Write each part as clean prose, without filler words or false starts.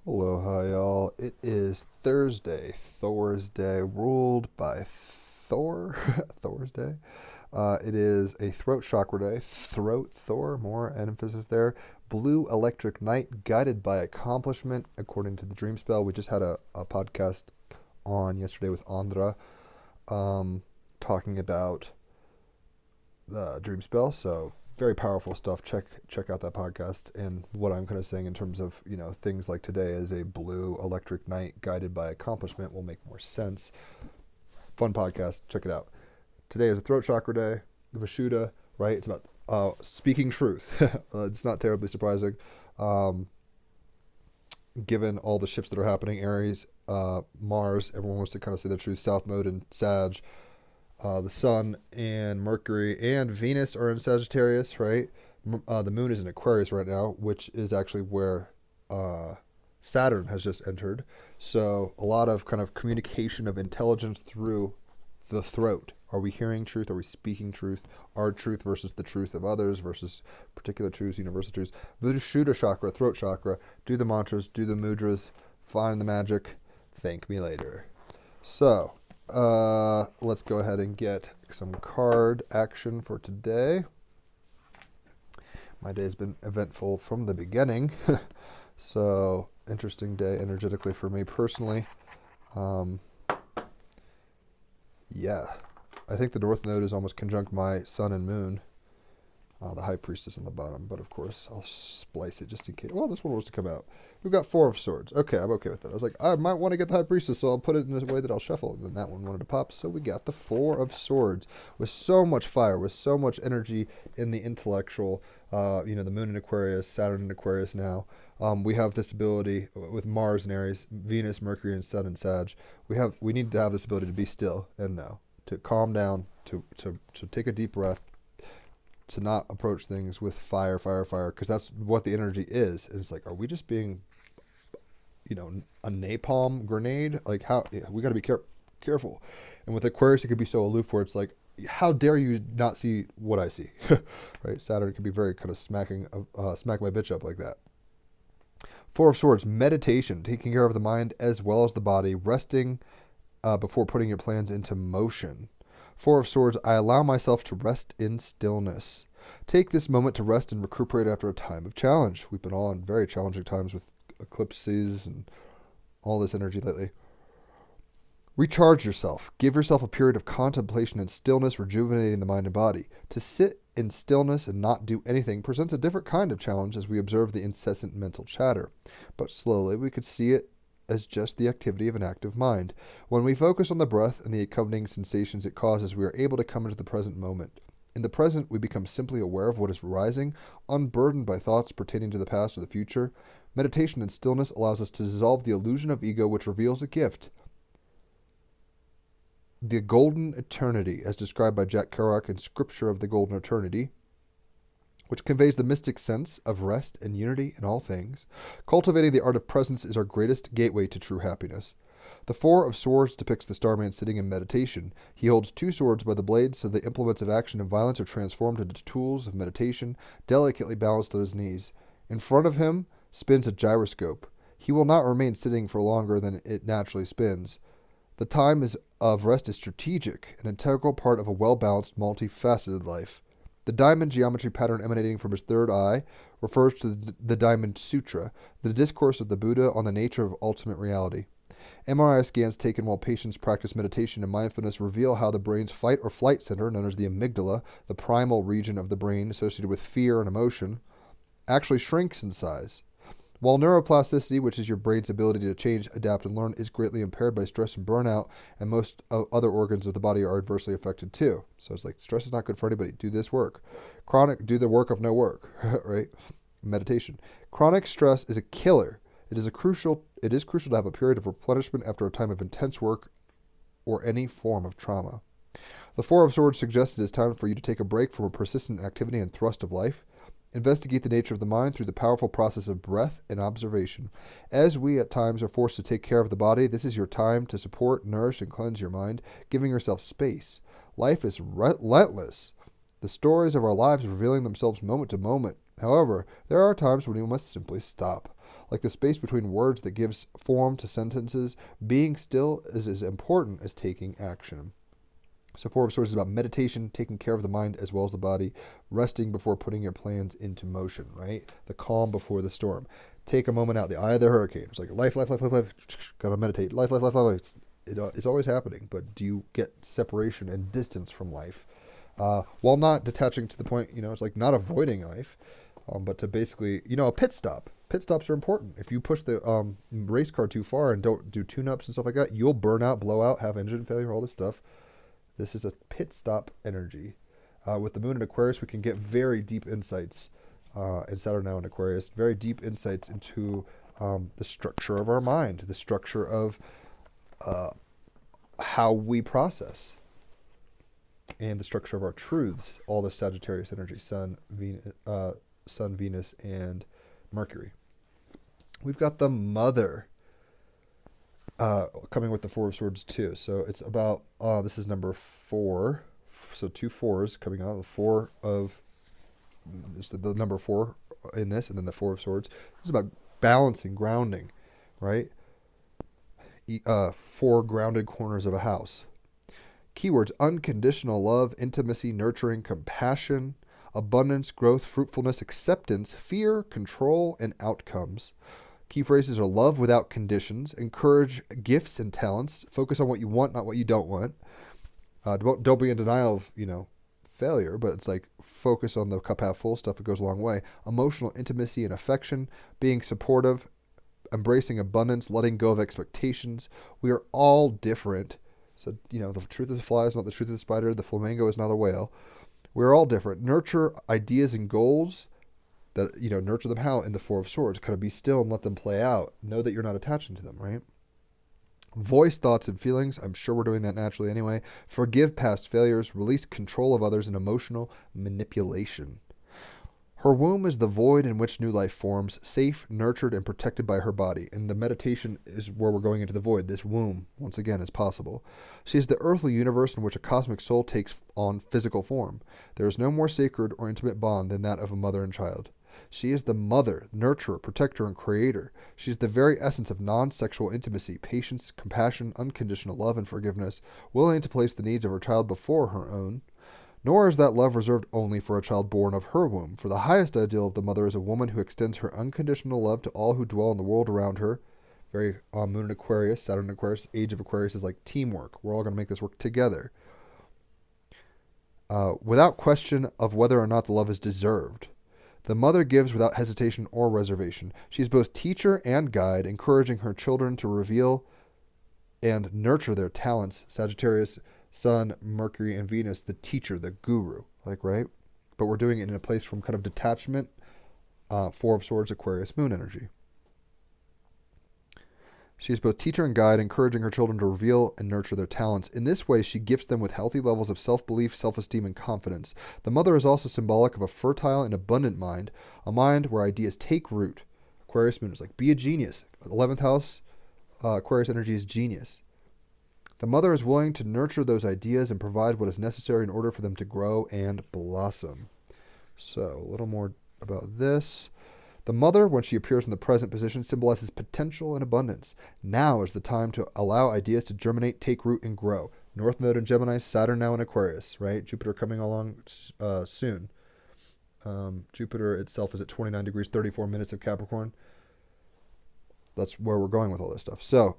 Aloha, y'all. It is Thursday, Thor's Day, ruled by Thor. Thor's Day. It is a throat chakra day. Throat Thor, more emphasis there. Blue electric night, guided by accomplishment, according to the dream spell. We just had a podcast on yesterday with Andra, talking about the dream spell. So very powerful stuff. Check out that podcast. And what I'm kind of saying in terms of things like today is a blue electric night guided by accomplishment will make more sense. Fun podcast. Check it out. Today is a throat chakra day. Vishuddha, right? It's about speaking truth. It's not terribly surprising, given all the shifts that are happening. Aries, Mars, everyone wants to kind of say the truth. South Node in Sag. The Sun and Mercury and Venus are in Sagittarius, right? The Moon is in Aquarius right now, which is actually where Saturn has just entered. So a lot of kind of communication of intelligence through the throat. Are we hearing truth? Are we speaking truth? Our truth versus the truth of others versus particular truths, universal truths. Vishuddha chakra, throat chakra. Do the mantras, do the mudras, find the magic. Thank me later. So, let's go ahead and get some card action for today. My day's been eventful from the beginning. So, interesting day energetically for me personally. Yeah. I think the North Node is almost conjunct my Sun and Moon. The High Priestess on the bottom, but of course I'll splice it just in case. Well, this one was to come out. We've got Four of Swords. Okay, I'm okay with that. I was like, I might want to get the High Priestess, so I'll put it in a way that I'll shuffle. And then that one wanted to pop, so we got the Four of Swords with so much fire, with so much energy in the intellectual. The Moon in Aquarius, Saturn in Aquarius now. We have this ability with Mars in Aries, Venus, Mercury, and Sun in Sag. We need to have this ability to be still and know, to calm down, to take a deep breath, to not approach things with fire, because that's what the energy is. And it's like, are we just being, a napalm grenade? Like, how we got to be careful. And with Aquarius, it could be so aloof where it's like, how dare you not see what I see, right? Saturn can be very kind of smack my bitch up like that. Four of Swords, meditation, taking care of the mind as well as the body, resting before putting your plans into motion. Four of Swords, I allow myself to rest in stillness. Take this moment to rest and recuperate after a time of challenge. We've been all in very challenging times with eclipses and all this energy lately. Recharge yourself. Give yourself a period of contemplation and stillness, rejuvenating the mind and body. To sit in stillness and not do anything presents a different kind of challenge as we observe the incessant mental chatter. But slowly we could see it as just the activity of an active mind. When we focus on the breath and the accompanying sensations it causes, we are able to come into the present moment. In the present, we become simply aware of what is rising, unburdened by thoughts pertaining to the past or the future. Meditation and stillness allows us to dissolve the illusion of ego, which reveals a gift. The golden eternity, as described by Jack Kerouac in Scripture of the Golden Eternity, which conveys the mystic sense of rest and unity in all things. Cultivating the art of presence is our greatest gateway to true happiness. The Four of Swords depicts the Starman sitting in meditation. He holds two swords by the blades, so the implements of action and violence are transformed into tools of meditation, delicately balanced on his knees. In front of him spins a gyroscope. He will not remain sitting for longer than it naturally spins. The time of rest is strategic, an integral part of a well-balanced, multifaceted life. The diamond geometry pattern emanating from his third eye refers to the Diamond Sutra, the discourse of the Buddha on the nature of ultimate reality. MRI scans taken while patients practice meditation and mindfulness reveal how the brain's fight or flight center, known as the amygdala, the primal region of the brain associated with fear and emotion, actually shrinks in size. While neuroplasticity, which is your brain's ability to change, adapt, and learn, is greatly impaired by stress and burnout, and most other organs of the body are adversely affected too. So it's like, stress is not good for anybody. Do this work. Do the work of no work, right? Meditation. Chronic stress is a killer. It is crucial to have a period of replenishment after a time of intense work or any form of trauma. The Four of Swords suggests it is time for you to take a break from a persistent activity and thrust of life. Investigate the nature of the mind through the powerful process of breath and observation. As we at times are forced to take care of the body, this is your time to support, nourish, and cleanse your mind, giving yourself space. Life is relentless. The stories of our lives revealing themselves moment to moment. However, there are times when we must simply stop. Like the space between words that gives form to sentences, being still is as important as taking action. So Four of Swords is about meditation, taking care of the mind as well as the body, resting before putting your plans into motion, right? The calm before the storm. Take a moment out, the eye of the hurricane. It's like life, life, life, life, life. Gotta meditate. Life, life, life, life, life. It's always happening, but do you get separation and distance from life? While not detaching to the point, it's like not avoiding life, but to basically, a pit stop. Pit stops are important. If you push the race car too far and don't do tune-ups and stuff like that, you'll burn out, blow out, have engine failure, all this stuff. This is a pit stop energy. With the moon in Aquarius, we can get very deep insights, and Saturn now in Aquarius, very deep insights into the structure of our mind, the structure of how we process, and the structure of our truths, all the Sagittarius energy, Sun, Venus, and Mercury. We've got the Mother coming with the Four of Swords too. So it's about, this is number 4. So 2 4s coming out. The number 4 in this, and then the Four of Swords. This is about balancing, grounding, right? 4 grounded corners of a house. Keywords: unconditional love, intimacy, nurturing, compassion, abundance, growth, fruitfulness, acceptance, fear, control, and outcomes. Key phrases are love without conditions, encourage gifts and talents, focus on what you want, not what you don't want. Don't be in denial of, failure, but it's like focus on the cup half full stuff. It goes a long way. Emotional intimacy and affection, being supportive, embracing abundance, letting go of expectations. We are all different. So, the truth of the fly is not the truth of the spider. The flamingo is not a whale. We're all different. Nurture ideas and goals. That, nurture them how? In the Four of Swords. Kind of be still and let them play out. Know that you're not attaching to them, right? Voice thoughts and feelings. I'm sure we're doing that naturally anyway. Forgive past failures. Release control of others and emotional manipulation. Her womb is the void in which new life forms, safe, nurtured, and protected by her body. And the meditation is where we're going into the void. This womb, once again, is possible. She is the earthly universe in which a cosmic soul takes on physical form. There is no more sacred or intimate bond than that of a mother and child. She is the mother, nurturer, protector, and creator. She is the very essence of non-sexual intimacy, patience, compassion, unconditional love, and forgiveness, willing to place the needs of her child before her own. Nor is that love reserved only for a child born of her womb, for the highest ideal of the mother is a woman who extends her unconditional love to all who dwell in the world around her. Very Moon in Aquarius, Saturn in Aquarius, Age of Aquarius is like teamwork. We're all going to make this work together. Without question of whether or not the love is deserved. The mother gives without hesitation or reservation. She is both teacher and guide, encouraging her children to reveal and nurture their talents. Sagittarius, Sun, Mercury, and Venus, the teacher, the guru, right? But we're doing it in a place from kind of detachment, Four of Swords, Aquarius, Moon energy. She is both teacher and guide, encouraging her children to reveal and nurture their talents. In this way, she gifts them with healthy levels of self-belief, self-esteem, and confidence. The mother is also symbolic of a fertile and abundant mind, a mind where ideas take root. Aquarius Moon is like, be a genius. 11th house, Aquarius energy is genius. The mother is willing to nurture those ideas and provide what is necessary in order for them to grow and blossom. So, a little more about this. The mother, when she appears in the present position, symbolizes potential and abundance. Now is the time to allow ideas to germinate, take root, and grow. North Node in Gemini, Saturn now in Aquarius, right? Jupiter coming along soon. Jupiter itself is at 29 degrees, 34 minutes of Capricorn. That's where we're going with all this stuff. So,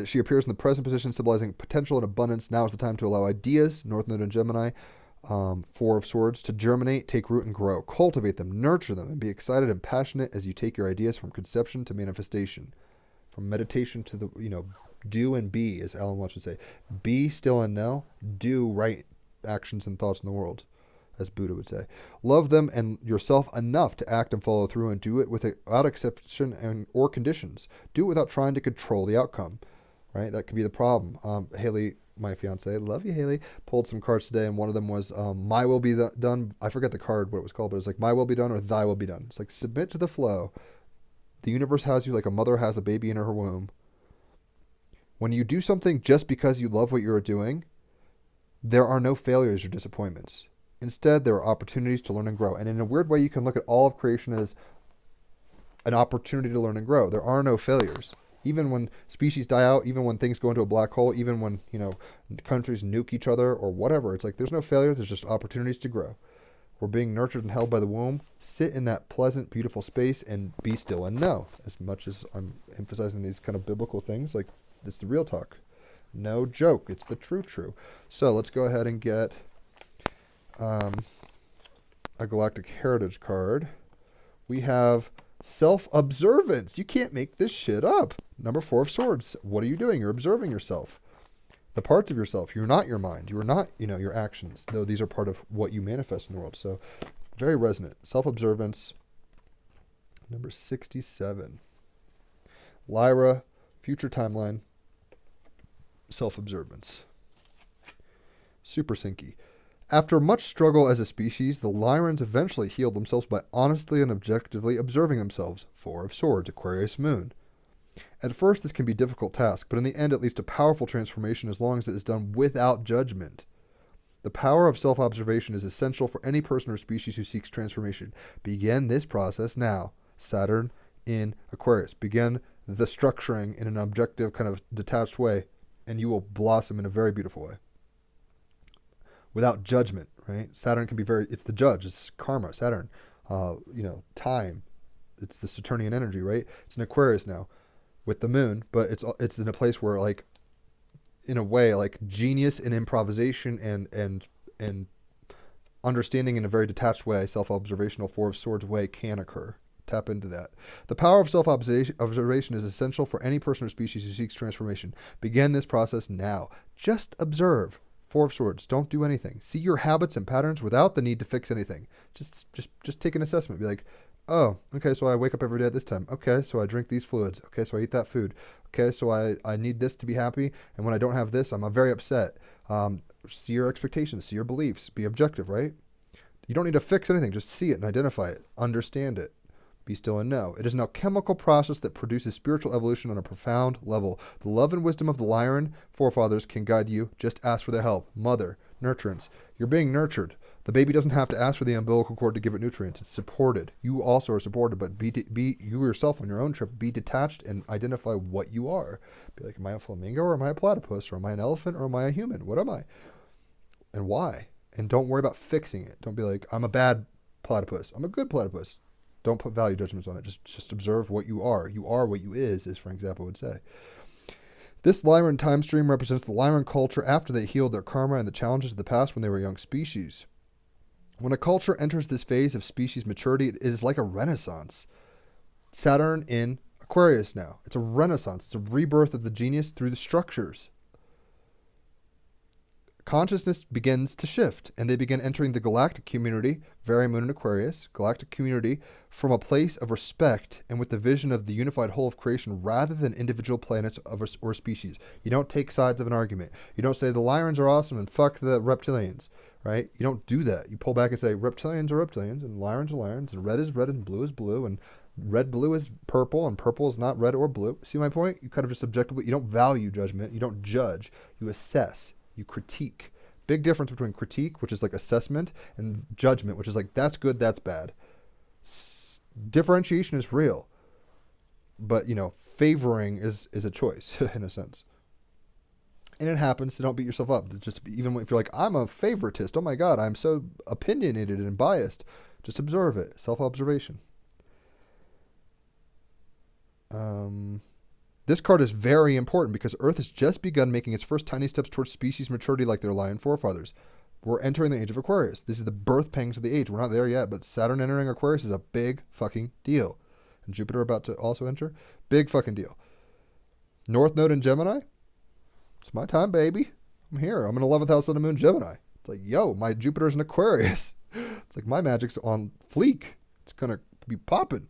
she appears in the present position, symbolizing potential and abundance. Now is the time to allow ideas, North Node in Gemini, Four of Swords, to germinate, take root, and grow. Cultivate them, nurture them, and be excited and passionate as you take your ideas from conception to manifestation. From meditation to the, do and be, as Alan Watts would say. Be still and know. Do right actions and thoughts in the world, as Buddha would say. Love them and yourself enough to act and follow through, and do it without exception or conditions. Do it without trying to control the outcome. Right? That could be the problem. Haley, my fiance, love you, Haley, pulled some cards today, and one of them was my will be done. I forget the card, what it was called, but it was like my will be done or thy will be done. It's like submit to the flow. The universe has you like a mother has a baby in her womb. When you do something just because you love what you're doing, there are no failures or disappointments. Instead, there are opportunities to learn and grow. And in a weird way, you can look at all of creation as an opportunity to learn and grow. There are no failures. Even when species die out, even when things go into a black hole, even when, countries nuke each other or whatever, it's like there's no failure. There's just opportunities to grow. We're being nurtured and held by the womb. Sit in that pleasant, beautiful space and be still and know. As much as I'm emphasizing these kind of biblical things, like it's the real talk. No joke. It's the true. So let's go ahead and get a Galactic Heritage card. We have self-observance. You can't make this shit up. Number 4 of Swords. What are you doing? You're observing yourself. The parts of yourself. You're not your mind. You are not, your actions, though these are part of what you manifest in the world. So very resonant. Self-observance. Number 67. Lyra, future timeline. Self-observance. Super Syncy. After much struggle as a species, the Lyrans eventually healed themselves by honestly and objectively observing themselves. 4 of Swords, Aquarius Moon. At first, this can be a difficult task, but in the end, it leads to powerful transformation as long as it is done without judgment. The power of self-observation is essential for any person or species who seeks transformation. Begin this process now. Saturn in Aquarius. Begin the structuring in an objective, kind of detached way, and you will blossom in a very beautiful way. Without judgment, right? Saturn can be it's the judge. It's karma, Saturn. Time. It's the Saturnian energy, right? It's in Aquarius now with the moon, but it's in a place where, like, in a way, like, genius and improvisation and understanding in a very detached way, self-observational 4 of Swords way can occur. Tap into that. The power of self-observation is essential for any person or species who seeks transformation. Begin this process now. Just observe. 4 of Swords. Don't do anything. See your habits and patterns without the need to fix anything. Just take an assessment. Be like, oh, okay, so I wake up every day at this time. Okay, so I drink these fluids. Okay, so I eat that food. Okay, so I need this to be happy. And when I don't have this, I'm very upset. See your expectations. See your beliefs. Be objective, right? You don't need to fix anything. Just see it and identify it. Understand it. Be still and know. It is an alchemical process that produces spiritual evolution on a profound level. The love and wisdom of the Lyran forefathers can guide you. Just ask for their help. Mother, nurturance. You're being nurtured. The baby doesn't have to ask for the umbilical cord to give it nutrients. It's supported. You also are supported, but be you yourself on your own trip. Be detached and identify what you are. Be like, am I a flamingo or am I a platypus? Or am I an elephant or am I a human? What am I? And why? And don't worry about fixing it. Don't be like, I'm a bad platypus. I'm a good platypus. Don't put value judgments on it. Just observe what you are. You are what you is, as Frank Zappa would say. This Lyran time stream represents the Lyran culture after they healed their karma and the challenges of the past when they were young species. When a culture enters this phase of species maturity, it is like a renaissance. Saturn in Aquarius now. It's a renaissance. It's a rebirth of the genius through the structures. Consciousness begins to shift, and they begin entering the galactic community, very moon in Aquarius, galactic community, from a place of respect and with the vision of the unified whole of creation rather than individual planets or species. You don't take sides of an argument. You don't say the Lyrans are awesome and fuck the reptilians, right? You don't do that. You pull back and say reptilians are reptilians and Lyrans are Lyrans and red is red and blue is blue and blue is purple and purple is not red or blue. See my point? You kind of just subjectively, you don't value judgment. You don't judge. You assess. You critique. Big difference between critique, which is like assessment, and judgment, which is like, that's good, that's bad. Differentiation is real. But, favoring is a choice, in a sense. And it happens, so don't beat yourself up. Just even if you're like, I'm a favoritist, oh my God, I'm so opinionated and biased. Just observe it. Self-observation. This card is very important because Earth has just begun making its first tiny steps towards species maturity like their Lion forefathers. We're entering the age of Aquarius. This is the birth pangs of the age. We're not there yet, but Saturn entering Aquarius is a big fucking deal. And Jupiter about to also enter. Big fucking deal. North Node in Gemini. It's my time, baby. I'm here. I'm in 11th house of the moon, Gemini. It's like, yo, my Jupiter's in Aquarius. It's like my magic's on fleek. It's going to be popping.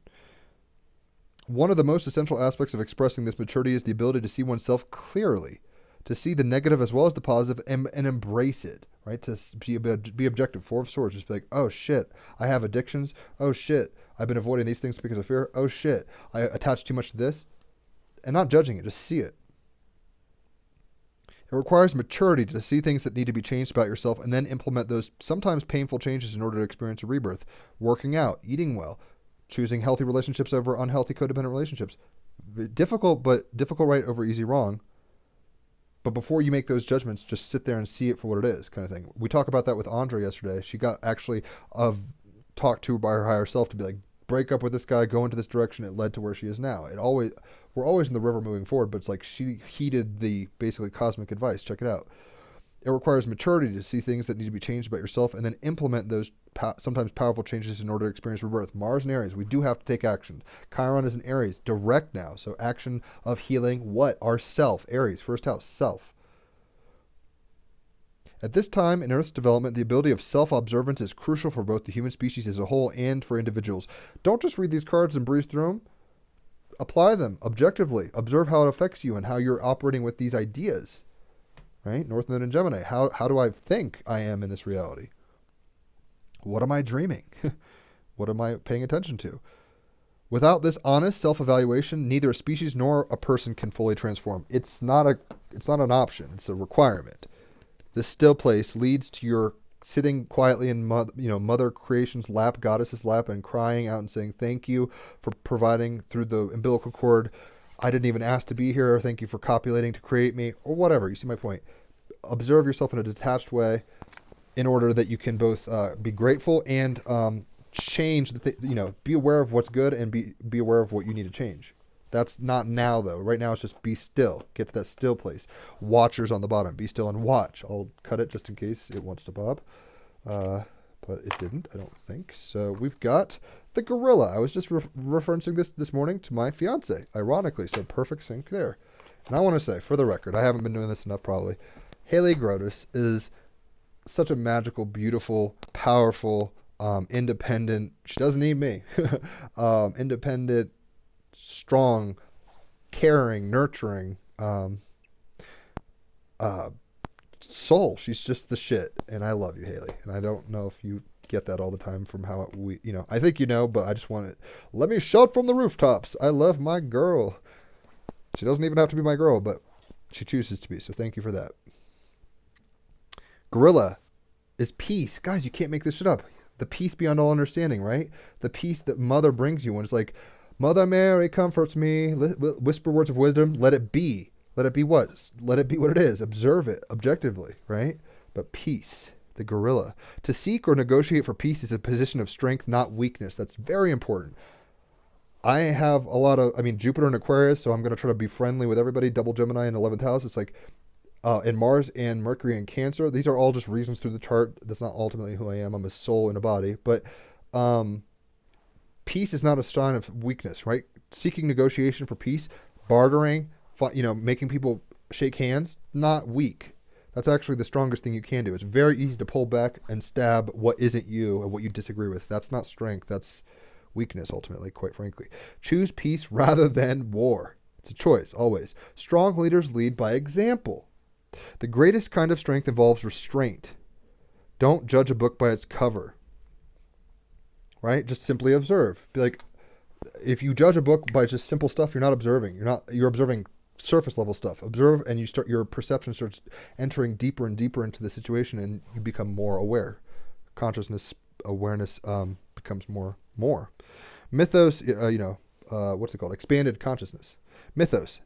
One of the most essential aspects of expressing this maturity is the ability to see oneself clearly, to see the negative as well as the positive and embrace it, right? To be objective. 4 of Swords, just be like, oh shit, I have addictions. Oh shit, I've been avoiding these things because of fear. Oh shit, I attach too much to this. And not judging it, just see it. It requires maturity to see things that need to be changed about yourself and then implement those sometimes painful changes in order to experience a rebirth. Working out, eating well, choosing healthy relationships over unhealthy codependent relationships. Difficult, but difficult right over easy wrong. But before you make those judgments, just sit there and see it for what it is, kind of thing. We talked about that with Andre yesterday. She got actually talked to by her higher self to be like, break up with this guy, go into this direction. It led to where she is now. We're always in the river moving forward, but it's like she heeded the basically cosmic advice. Check it out. It requires maturity to see things that need to be changed about yourself and then implement those sometimes powerful changes in order to experience rebirth. Mars and Aries, we do have to take action. Chiron is in Aries, direct now. So action of healing what? Ourself. Aries, first house, self. At this time in Earth's development, the ability of self-observance is crucial for both the human species as a whole and for individuals. Don't just read these cards and breeze through them. Apply them objectively. Observe how it affects you and how you're operating with these ideas. Right? North Node and Gemini. How do I think I am in this reality? What am I dreaming? What am I paying attention to? Without this honest self-evaluation, neither a species nor a person can fully transform. It's not an option. It's a requirement. This still place leads to your sitting quietly in Mother Creation's lap, Goddess's lap, and crying out and saying, thank you for providing through the umbilical cord. I didn't even ask to be here. Thank you for copulating to create me, or whatever. You see my point. Observe yourself in a detached way in order that you can both be grateful and change be aware of what's good and be aware of what you need to change. That's not now, though. Right now, it's just be still. Get to that still place. Watchers on the bottom. Be still and watch. I'll cut it just in case it wants to bob. But it didn't, I don't think. So we've got the gorilla. I was just referencing this morning to my fiance, ironically. So perfect sync there. And I want to say, for the record, I haven't been doing this enough probably. Haley Grotus is such a magical, beautiful, powerful, independent. She doesn't need me. Independent, strong, caring, nurturing soul. She's just the shit, and I love you, Haley. And I don't know if you get that all the time from how I think you know, but I just want to let me shout from the rooftops. I love my girl. She doesn't even have to be my girl, but she chooses to be. So thank you for that. Gorilla is peace. Guys, you can't make this shit up. The peace beyond all understanding, right? The peace that Mother brings you when it's like, Mother Mary comforts me, whisper words of wisdom, let it be. Let it be what? Let it be what it is. Observe it objectively, right? But peace, the gorilla. To seek or negotiate for peace is a position of strength, not weakness. That's very important. I have Jupiter in Aquarius, so I'm going to try to be friendly with everybody. Double Gemini in 11th house. It's like, and Mars and Mercury in Cancer. These are all just reasons through the chart. That's not ultimately who I am. I'm a soul in a body. But peace is not a sign of weakness, right? Seeking negotiation for peace, bartering, making people shake hands, not weak. That's actually the strongest thing you can do. It's very easy to pull back and stab what isn't you and what you disagree with. That's not strength. That's weakness, ultimately, quite frankly. Choose peace rather than war. It's a choice, always. Strong leaders lead by example. The greatest kind of strength involves restraint. Don't judge a book by its cover. Right? Just simply observe. Be like, if you judge a book by just simple stuff, you're not observing. You're observing surface level stuff. Observe, and your perception starts entering deeper and deeper into the situation, and you become more aware. Consciousness, awareness becomes more. Mythos, what's it called? Expanded consciousness. Mythos,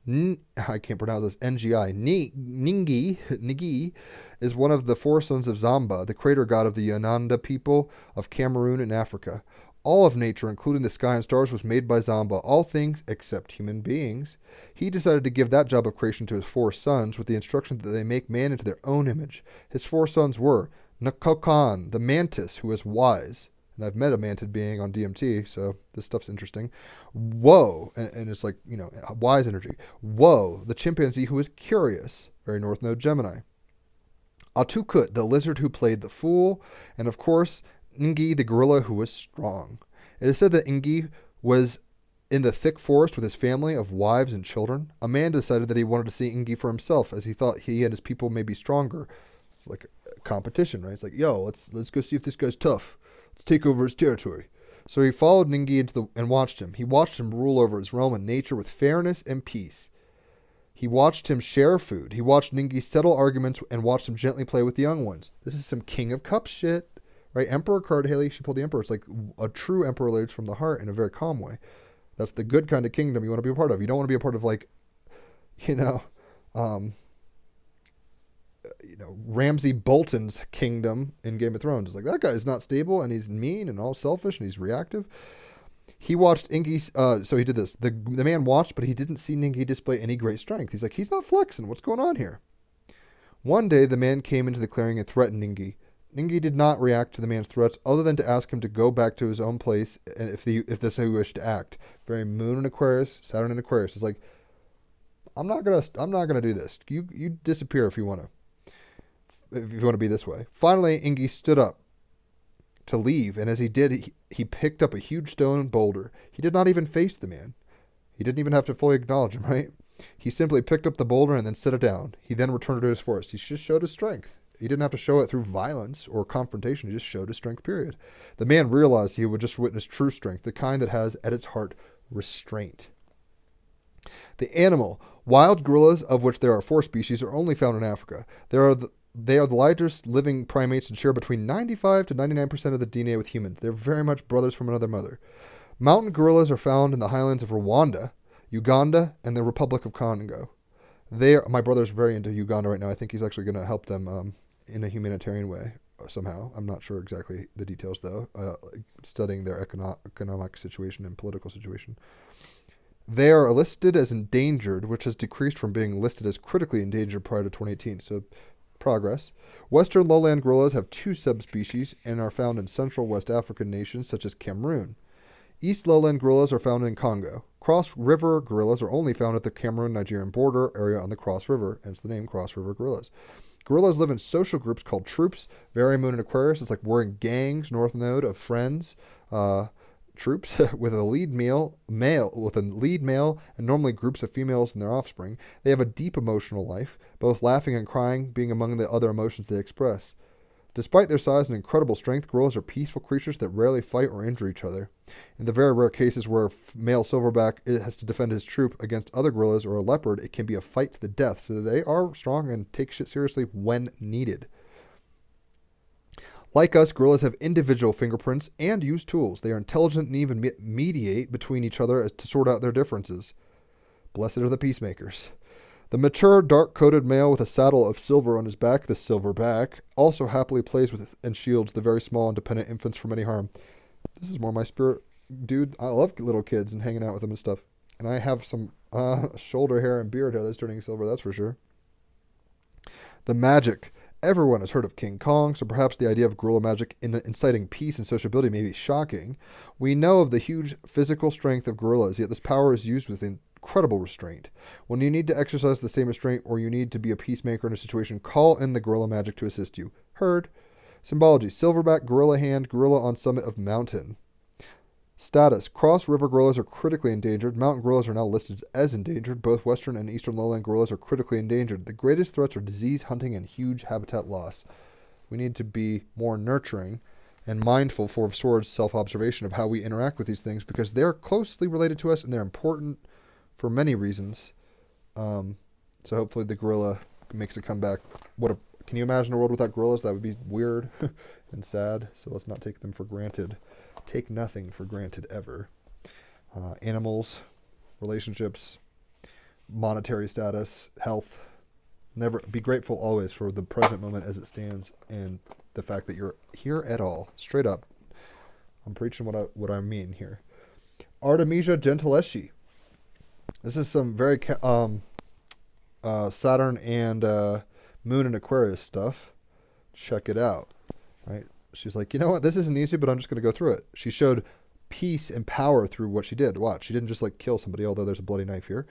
I can't pronounce this, NGI, Ngi, is one of the four sons of Zamba, the creator god of the Yananda people of Cameroon and Africa. All of nature, including the sky and stars, was made by Zamba, all things except human beings. He decided to give that job of creation to his four sons with the instruction that they make man into their own image. His four sons were Nkokan, the mantis, who is wise. And I've met a mantid being on DMT, so this stuff's interesting. Woe, and it's like, wise energy. Woe, the chimpanzee who is curious, very North Node Gemini. Atukut, the lizard who played the fool. And of course, Ngi, the gorilla who was strong. It is said that Ngi was in the thick forest with his family of wives and children. A man decided that he wanted to see Ngi for himself, as he thought he and his people may be stronger. It's like a competition, right? It's like, yo, let's go see if this guy's tough. Let's take over his territory. So he followed Ngi and watched him. He watched him rule over his realm and nature with fairness and peace. He watched him share food. He watched Ngi settle arguments and watched him gently play with the young ones. This is some King of Cups shit, right? Emperor card, Haley, she pulled the Emperor. It's like a true Emperor leads from the heart in a very calm way. That's the good kind of kingdom you want to be a part of. You don't want to be a part of like, you know, um, Ramsay Bolton's kingdom in Game of Thrones. It's like that guy's not stable and he's mean and all selfish and he's reactive. He watched Ingi, so he did this. The man watched, but he didn't see Ningi display any great strength. He's like, he's not flexing. What's going on here? One day, the man came into the clearing and threatened Ningi. Ningi did not react to the man's threats other than to ask him to go back to his own place and if this is how he wished to act. Very Moon in Aquarius, Saturn in Aquarius. It's like, I'm not gonna do this. You disappear if you want to be this way. Finally, Ingi stood up to leave, and as he did, he picked up a huge stone boulder. He did not even face the man. He didn't even have to fully acknowledge him, right? He simply picked up the boulder and then set it down. He then returned to his forest. He just showed his strength. He didn't have to show it through violence or confrontation. He just showed his strength, period. The man realized he would just witness true strength, the kind that has at its heart restraint. The animal. Wild gorillas, of which there are 4 species, are only found in Africa. They are the largest living primates and share between 95 to 99% of the DNA with humans. They're very much brothers from another mother. Mountain gorillas are found in the highlands of Rwanda, Uganda, and the Republic of Congo. My brother's very into Uganda right now. I think he's actually going to help them in a humanitarian way somehow. I'm not sure exactly the details, though, studying their economic situation and political situation. They are listed as endangered, which has decreased from being listed as critically endangered prior to 2018. So, progress. Western lowland gorillas have 2 subspecies and are found in central West African nations such as Cameroon. East lowland gorillas are found in Congo. Cross River gorillas are only found at the Cameroon-Nigerian border area on the Cross River, hence the name Cross River gorillas. Gorillas live in social groups called troops. Very Moon in Aquarius. It's like we're in gangs, North Node, of friends, troops with a lead male, and normally groups of females and their offspring. They have a deep emotional life, both laughing and crying being among the other emotions they express. Despite their size and incredible strength, gorillas are peaceful creatures that rarely fight or injure each other. In the very rare cases where a male silverback has to defend his troop against other gorillas or a leopard, it can be a fight to the death, so they are strong and take shit seriously when needed. Like us, gorillas have individual fingerprints and use tools. They are intelligent and even mediate between each other to sort out their differences. Blessed are the peacemakers. The mature, dark-coated male with a saddle of silver on his back, the silverback, also happily plays with and shields the very small and dependent infants from any harm. This is more my spirit. Dude, I love little kids and hanging out with them and stuff. And I have some shoulder hair and beard hair that's turning silver, that's for sure. The magic. Everyone has heard of King Kong, so perhaps the idea of gorilla magic inciting peace and sociability may be shocking. We know of the huge physical strength of gorillas, yet this power is used with incredible restraint. When you need to exercise the same restraint or you need to be a peacemaker in a situation, call in the gorilla magic to assist you. Heard. Symbology. Silverback, gorilla hand, gorilla on summit of mountain. Status. Cross river gorillas are critically endangered. Mountain gorillas are now listed as endangered. Both western and eastern lowland gorillas are critically endangered. The greatest threats are disease, hunting, and huge habitat loss. We need to be more nurturing and mindful for Sword's self-observation of how we interact with these things because they're closely related to us and they're important for many reasons. So hopefully the gorilla makes a comeback. Can you imagine a world without gorillas? That would be weird and sad. So let's not take them for granted. Take nothing for granted ever. Animals, relationships, monetary status, health. Never be grateful always for the present moment as it stands and the fact that you're here at all. Straight up. I'm preaching what I mean here. Artemisia gentileschi. This is some very Saturn and Moon and Aquarius stuff. Check it out. Right? She's like, you know what? This isn't easy, but I'm just going to go through it. She showed peace and power through what she did. Watch. She didn't just like kill somebody, although there's a bloody knife here.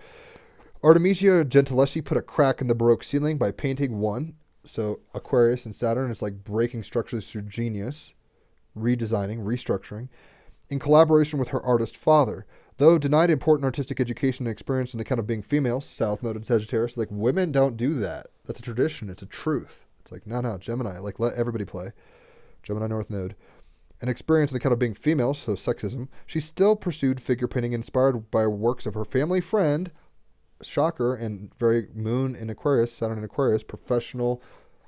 Artemisia gentileschi put a crack in the Baroque ceiling by painting one. So Aquarius and Saturn is like breaking structures through genius, redesigning, restructuring, in collaboration with her artist father. Though denied important artistic education and experience on account of being female, South Node and Sagittarius, like women don't do that. That's a tradition. It's a truth. It's like, no, Gemini, like let everybody play. Gemini North Node. An experience on account of being female, so sexism, she still pursued figure painting inspired by works of her family friend, shocker, and very Moon in Aquarius, Saturn in Aquarius, professional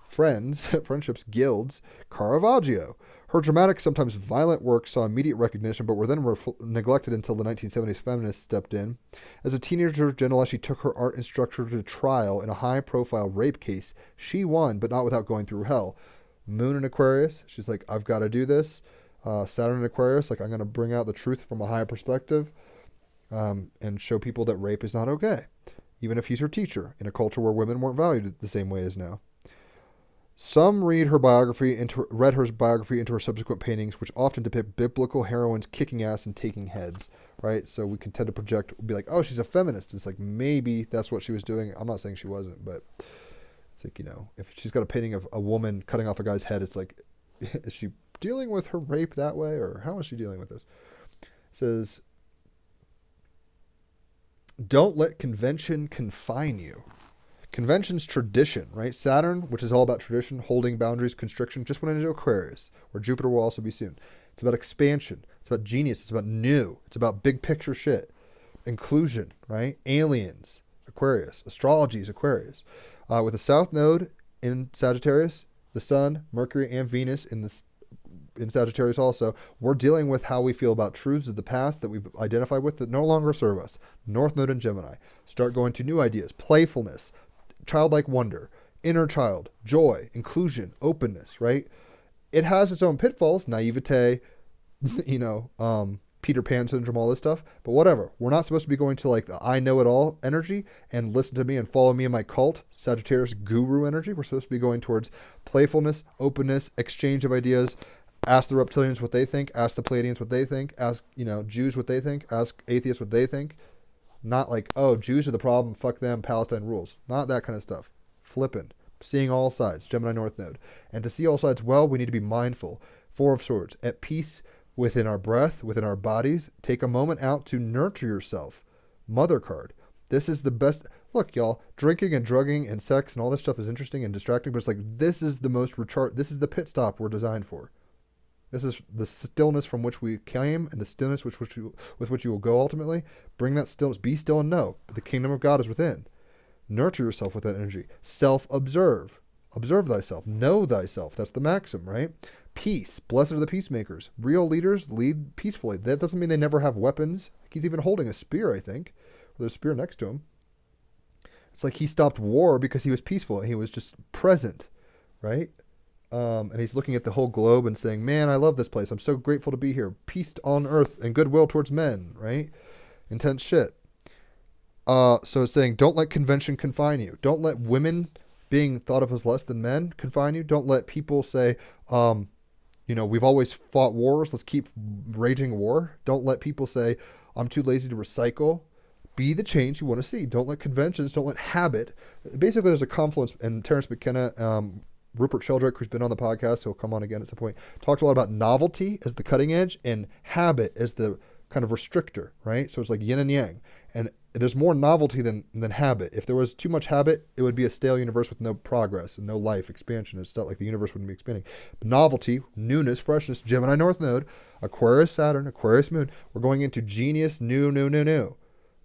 friends, friendships, guilds, Caravaggio. Her dramatic, sometimes violent works saw immediate recognition, but were then neglected until the 1970s feminists stepped in. As a teenager, Jenna Leshy took her art instructor to trial in a high-profile rape case. She won, but not without going through hell. Moon in Aquarius, she's like, I've got to do this. Saturn in Aquarius, like, I'm going to bring out the truth from a higher perspective and show people that rape is not okay, even if he's her teacher, in a culture where women weren't valued the same way as now. Some read her biography read her biography into her subsequent paintings, which often depict biblical heroines kicking ass and taking heads, right? So we can tend to project, be like, oh, she's a feminist. It's like, maybe that's what she was doing. I'm not saying she wasn't, but it's like, if she's got a painting of a woman cutting off a guy's head, it's like, is she dealing with her rape that way, or how is she dealing with this? It says, don't let convention confine you. Convention's tradition, right? Saturn, which is all about tradition, holding boundaries, constriction, just went into Aquarius, where Jupiter will also be soon. It's about expansion. It's about genius. It's about new. It's about big picture shit. Inclusion, right? Aliens, Aquarius. Astrology is Aquarius. With the South Node in Sagittarius, the Sun, Mercury, and Venus in Sagittarius also, we're dealing with how we feel about truths of the past that we've identified with that no longer serve us. North Node in Gemini. Start going to new ideas, playfulness, childlike wonder, inner child, joy, inclusion, openness, right? It has its own pitfalls, naivete, Peter Pan syndrome, all this stuff, but whatever. We're not supposed to be going to like the I know it all energy and listen to me and follow me in my cult, Sagittarius guru energy. We're supposed to be going towards playfulness, openness, exchange of ideas. Ask the reptilians what they think, ask the Pleiadians what they think, ask, Jews what they think, ask atheists what they think. Not like, oh, Jews are the problem, fuck them, Palestine rules. Not that kind of stuff. Flippant. Seeing all sides, Gemini North Node. And to see all sides well, we need to be mindful. Four of Swords. At peace within our breath, within our bodies. Take a moment out to nurture yourself. Mother card. This is the best. Look, y'all, drinking and drugging and sex and all this stuff is interesting and distracting, but it's like, this is the most this is the pit stop we're designed for. This is the stillness from which we came and the stillness with which you will go ultimately. Bring that stillness. Be still and know. The kingdom of God is within. Nurture yourself with that energy. Self-observe. Observe thyself. Know thyself. That's the maxim, right? Peace. Blessed are the peacemakers. Real leaders lead peacefully. That doesn't mean they never have weapons. He's even holding a spear, I think. There's a spear next to him. It's like he stopped war because he was peaceful. He was just present, right? And he's looking at the whole globe and saying, man, I love this place. I'm so grateful to be here. Peace on earth and goodwill towards men, right? Intense shit. So it's saying, don't let convention confine you. Don't let women being thought of as less than men confine you. Don't let people say, we've always fought wars. Let's keep raging war. Don't let people say, I'm too lazy to recycle. Be the change you want to see. Don't let conventions, don't let habit. Basically, there's a confluence, and Terrence McKenna, Rupert Sheldrake, who's been on the podcast, he'll come on again at some point, talks a lot about novelty as the cutting edge and habit as the kind of restrictor, right? So it's like yin and yang. And there's more novelty than habit. If there was too much habit, it would be a stale universe with no progress and no life, expansion and stuff. Like the universe wouldn't be expanding. But novelty, newness, freshness, Gemini North Node, Aquarius Saturn, Aquarius Moon. We're going into genius, new.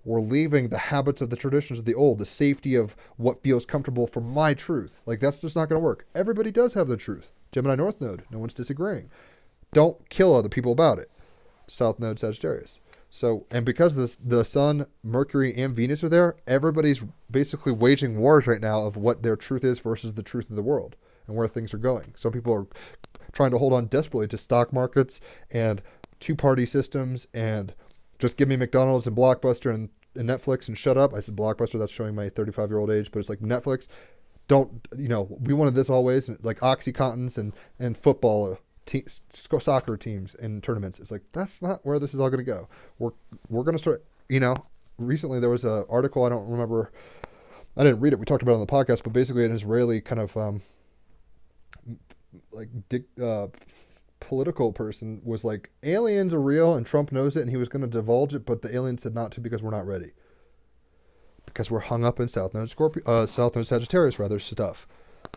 We're leaving the habits of the traditions of the old, the safety of what feels comfortable for my truth. Like, that's just not going to work. Everybody does have their truth. Gemini North Node, no one's disagreeing. Don't kill other people about it. South Node, Sagittarius. So, and because the Sun, Mercury, and Venus are there, everybody's basically waging wars right now of what their truth is versus the truth of the world and where things are going. Some people are trying to hold on desperately to stock markets and two-party systems and just give me McDonald's and Blockbuster and Netflix and shut up. I said Blockbuster, that's showing my 35-year-old age, but it's like Netflix. Don't, we wanted this always, like Oxycontins and football, soccer teams and tournaments. It's like, that's not where this is all going to go. We're going to start, recently there was an article, I don't remember, I didn't read it, we talked about it on the podcast, but basically an Israeli kind of political person was like, aliens are real and Trump knows it and he was going to divulge it, but the aliens said not to because we're not ready. Because we're hung up in South Node Sagittarius stuff.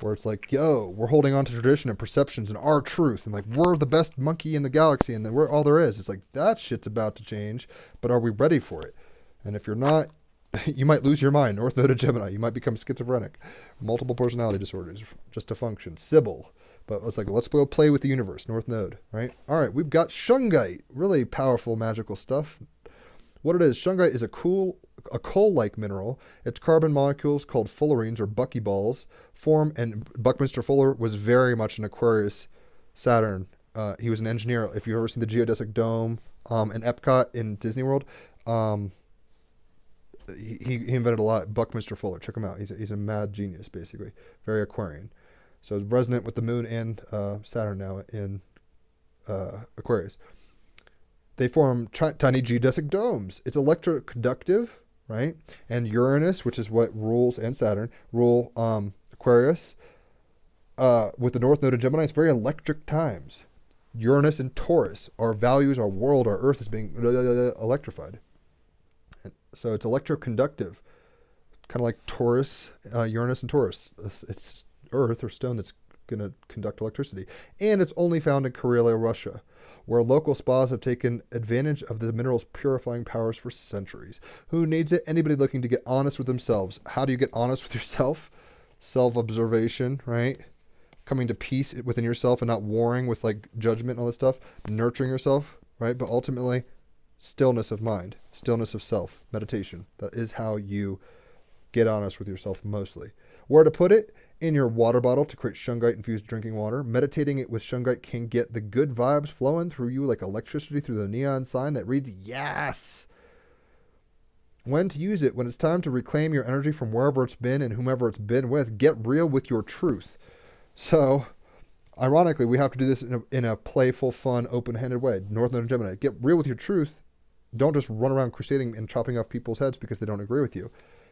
Where it's like, yo, we're holding on to tradition and perceptions and our truth and like we're the best monkey in the galaxy and we're all there is. It's like that shit's about to change, but are we ready for it? And if you're not, you might lose your mind. North Node of Gemini, you might become schizophrenic. Multiple personality disorders just to function. Sybil. But let's go play with the universe, North Node, right? All right, we've got Shungite, really powerful magical stuff. What it is, Shungite is a coal-like mineral. Its carbon molecules, called fullerenes or buckyballs, form, and Buckminster Fuller was very much an Aquarius Saturn. He was an engineer. If you've ever seen the geodesic dome in Epcot in Disney World, he invented a lot. Buckminster Fuller, check him out. He's a mad genius, basically. Very Aquarian. So it's resonant with the moon and Saturn now in Aquarius. They form tiny geodesic domes. It's electroconductive, right? And Uranus, which is what rules, and Saturn, rule Aquarius. With the North Node in Gemini, it's very electric times. Uranus and Taurus, our values, our world, our Earth is being electrified. And so it's electroconductive, kind of like Taurus, Uranus and Taurus. It's Earth or stone that's going to conduct electricity. And it's only found in Karelia, Russia, where local spas have taken advantage of the mineral's purifying powers for centuries. Who needs it? Anybody looking to get honest with themselves. How do you get honest with yourself? Self-observation, right? Coming to peace within yourself and not warring with like judgment and all this stuff. Nurturing yourself, right? But ultimately, stillness of mind, stillness of self, meditation. That is how you get honest with yourself mostly. Where to put it? In your water bottle to create Shungite-infused drinking water. Meditating it with Shungite can get the good vibes flowing through you like electricity through the neon sign that reads, yes! When to use it? When it's time to reclaim your energy from wherever it's been and whomever it's been with. Get real with your truth. So, ironically, we have to do this in a playful, fun, open-handed way. North Node and Gemini. Get real with your truth. Don't just run around crusading and chopping off people's heads because they don't agree with you.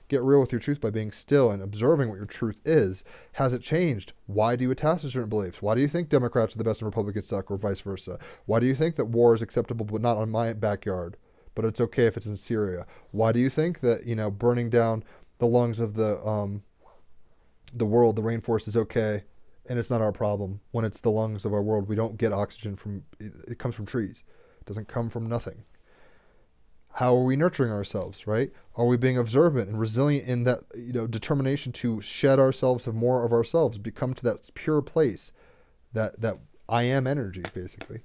Get real with your truth by being still and observing what your truth is. Has it changed? Why do you attach to certain beliefs? Why do you think Democrats are the best and Republicans suck, or vice versa? Why do you think that war is acceptable but not on my backyard, but it's okay if it's in Syria? Why do you think that, burning down the lungs of the world, the rainforest, is okay and it's not our problem when it's the lungs of our world? We don't get oxygen it comes from trees. It doesn't come from nothing. How are we nurturing ourselves, right? Are we being observant and resilient in that, determination to shed ourselves of more of ourselves, become to that pure place, that I am energy, basically,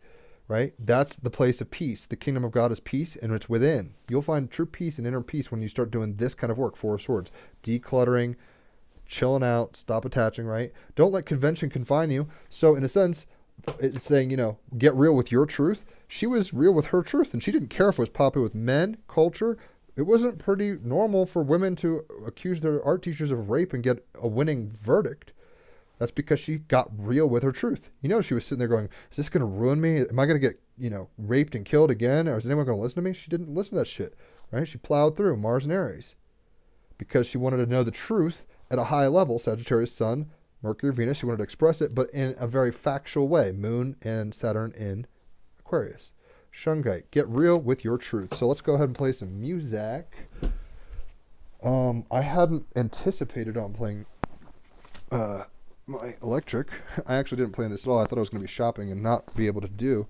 right? That's the place of peace. The kingdom of God is peace, and it's within. You'll find true peace and inner peace when you start doing this kind of work, Four of Swords. Decluttering, chilling out, stop attaching, right? Don't let convention confine you. So in a sense, it's saying, get real with your truth. She was real with her truth, and she didn't care if it was popular with men, culture. It wasn't pretty normal for women to accuse their art teachers of rape and get a winning verdict. That's because she got real with her truth. She was sitting there going, is this going to ruin me? Am I going to get, raped and killed again? Or is anyone going to listen to me? She didn't listen to that shit, right? She plowed through Mars and Aries because she wanted to know the truth at a high level. Sagittarius, Sun, Mercury, Venus. She wanted to express it, but in a very factual way. Moon and Saturn in Aquarius. Shungite, get real with your truth. So let's go ahead and play some music. I hadn't anticipated on playing my electric. I actually didn't plan this at all. I thought I was going to be shopping and not be able to do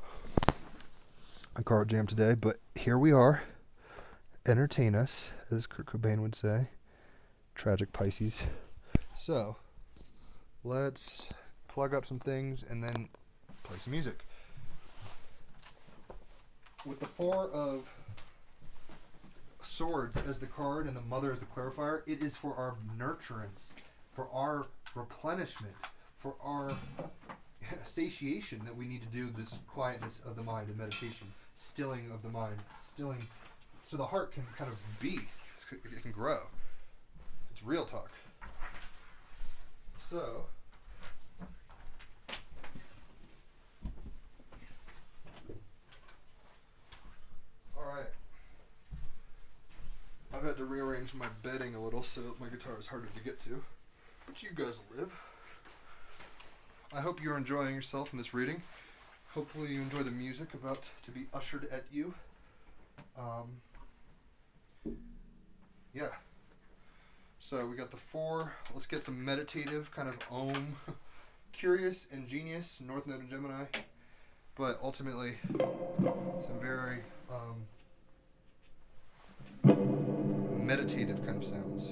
a car jam today, but here we are. Entertain us, as Kurt Cobain would say. Tragic Pisces. So, let's plug up some things and then play some music. With the Four of Swords as the card and the Mother as the clarifier, it is for our nurturance, for our replenishment, for our satiation that we need to do this quietness of the mind and meditation, stilling of the mind, stilling so the heart can kind of be, it can grow. It's real talk. So, alright. I've had to rearrange my bedding a little so my guitar is harder to get to. But you guys live. I hope you're enjoying yourself in this reading. Hopefully you enjoy the music about to be ushered at you. Yeah. So we got the four. Let's get some meditative kind of Om. Curious, ingenious, North Node and Gemini. But ultimately, some very meditative kind of sounds.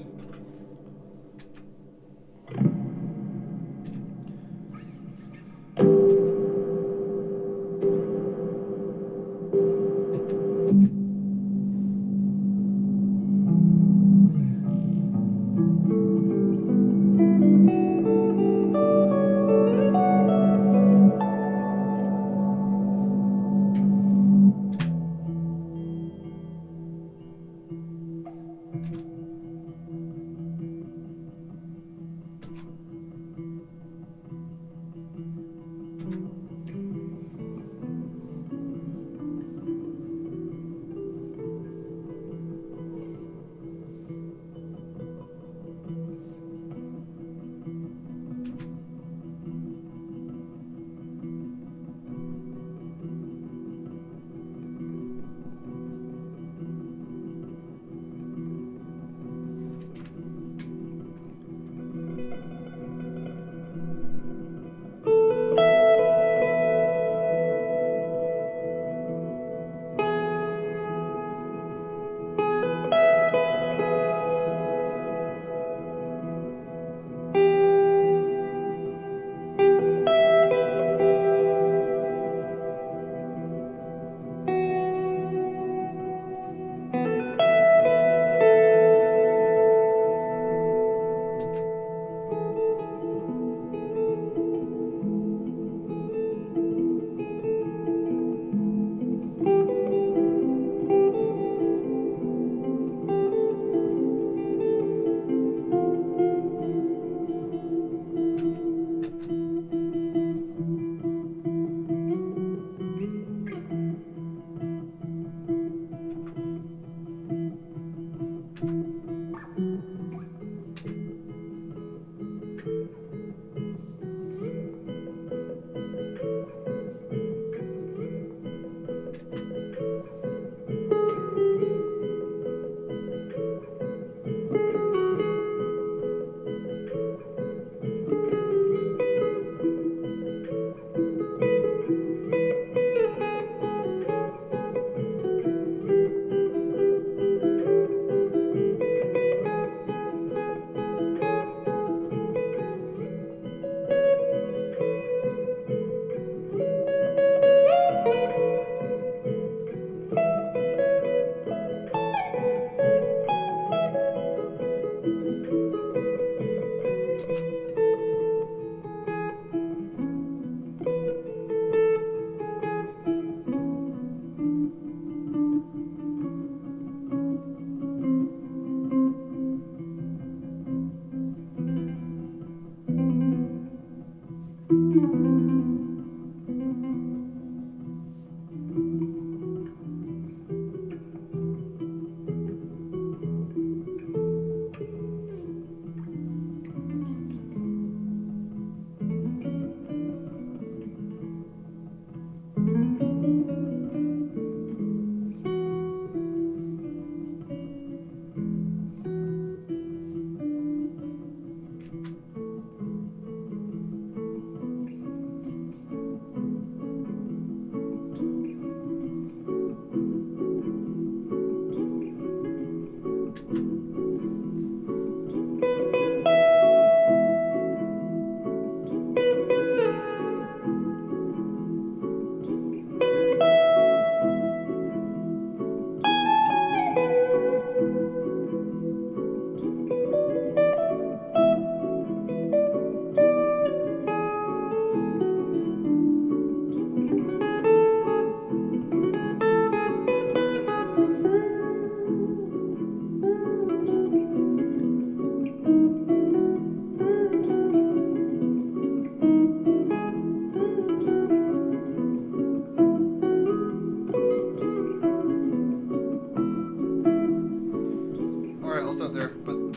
I'll stop there. But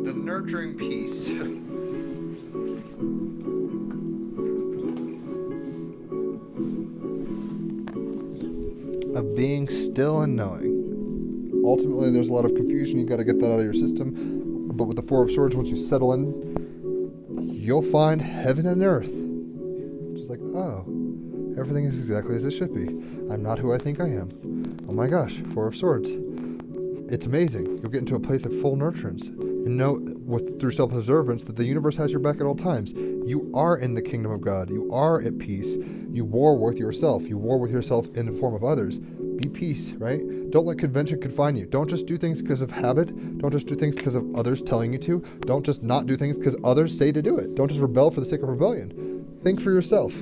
the nurturing peace. Of being still and knowing. Ultimately, there's a lot of confusion. You got to get that out of your system. But with the Four of Swords, once you settle in, you'll find heaven and earth. Just like, oh, everything is exactly as it should be. I'm not who I think I am. Oh my gosh, Four of Swords. It's amazing. You'll get into a place of full nurturance and know through self-observance that the universe has your back at all times. You are in the kingdom of God. You are at peace. You war with yourself. You war with yourself in the form of others. Be peace, right? Don't let convention confine you. Don't just do things because of habit. Don't just do things because of others telling you to. Don't just not do things because others say to do it. Don't just rebel for the sake of rebellion. Think for yourself.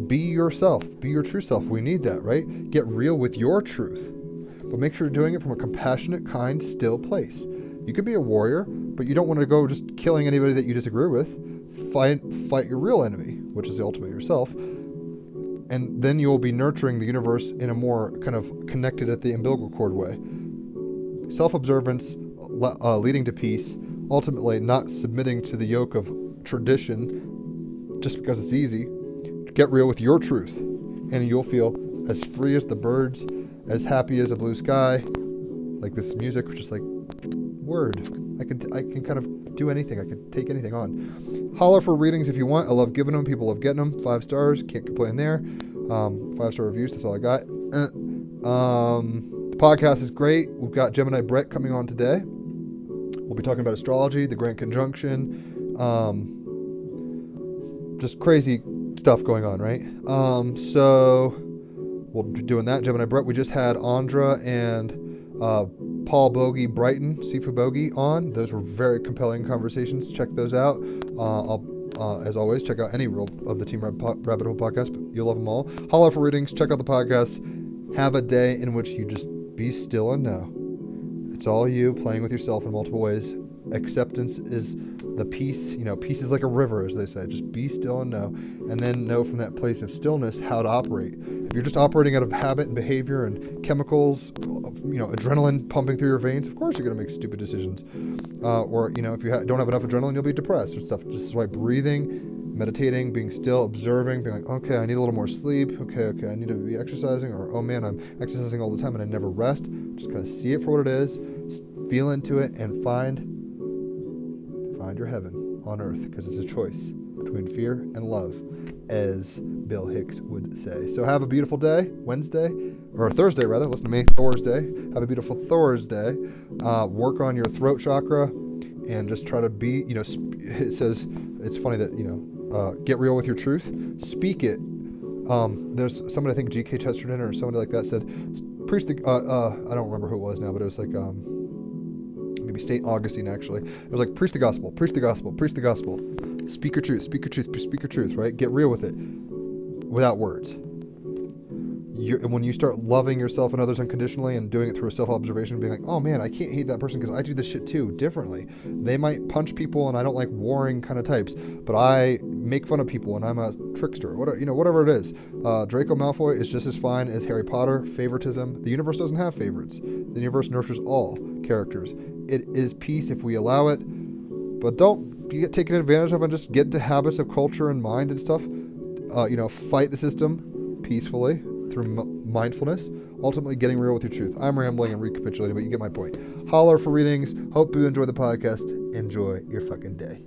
Be yourself. Be your true self. We need that, right? Get real with your truth. But make sure you're doing it from a compassionate, kind, still place. You could be a warrior, but you don't want to go just killing anybody that you disagree with. Fight your real enemy, which is the ultimate yourself. And then you'll be nurturing the universe in a more kind of connected at the umbilical cord way. Self-observance leading to peace, ultimately not submitting to the yoke of tradition just because it's easy. Get real with your truth, and you'll feel as free as the birds, as happy as a blue sky, like this music, which is like, word. I can kind of do anything. I can take anything on. Holler for readings if you want. I love giving them. People love getting them. 5 stars. Can't complain there. 5-star reviews. That's all I got. The podcast is great. We've got Gemini Brett coming on today. We'll be talking about astrology, the Grand Conjunction, just crazy stuff going on, right? So we'll be doing that. Gemini Brett. We just had Andra and Paul Bogey Brighton, Sifu Bogey, on. Those were very compelling conversations. Check those out. As always, check out any role of the Team Rabbit Hole podcast, but you'll love them all. Holler for readings. Check out the podcast. Have a day in which you just be still and know. It's all you playing with yourself in multiple ways. Acceptance is the peace. Peace is like a river, as they say. Just be still and know. And then know from that place of stillness how to operate. If you're just operating out of habit and behavior and chemicals, adrenaline pumping through your veins, of course you're going to make stupid decisions. Or if you don't have enough adrenaline, you'll be depressed or stuff. Just like breathing, meditating, being still, observing, being like, okay, I need a little more sleep. Okay, I need to be exercising. Or, oh man, I'm exercising all the time and I never rest. Just kind of see it for what it is, feel into it, and find your heaven on earth, because it's a choice between fear and love, as Bill Hicks would say. So have a beautiful day, Thursday rather. Listen to me, Thursday. Have a beautiful Thursday. Work on your throat chakra and just try to be, it says, it's funny that, get real with your truth. Speak it. There's somebody, I think G.K. Chesterton or somebody like that said, preach the, I don't remember who it was now, but it was like, maybe St. Augustine actually. It was like, preach the gospel, preach the gospel, preach the gospel. Speak your truth, speak your truth, speak your truth, right? Get real with it without words. When you start loving yourself and others unconditionally and doing it through a self-observation, being like, oh man, I can't hate that person because I do this shit too, differently. They might punch people and I don't like warring kind of types, but I make fun of people and I'm a trickster, whatever it is. Draco Malfoy is just as fine as Harry Potter. Favoritism. The universe doesn't have favorites. The universe nurtures all characters. It is peace if we allow it, but don't get taken advantage of and just get into habits of culture and mind and stuff. Fight the system peacefully through mindfulness, ultimately getting real with your truth. I'm rambling and recapitulating, but you get my point. Holler for readings. Hope you enjoy the podcast. Enjoy your fucking day.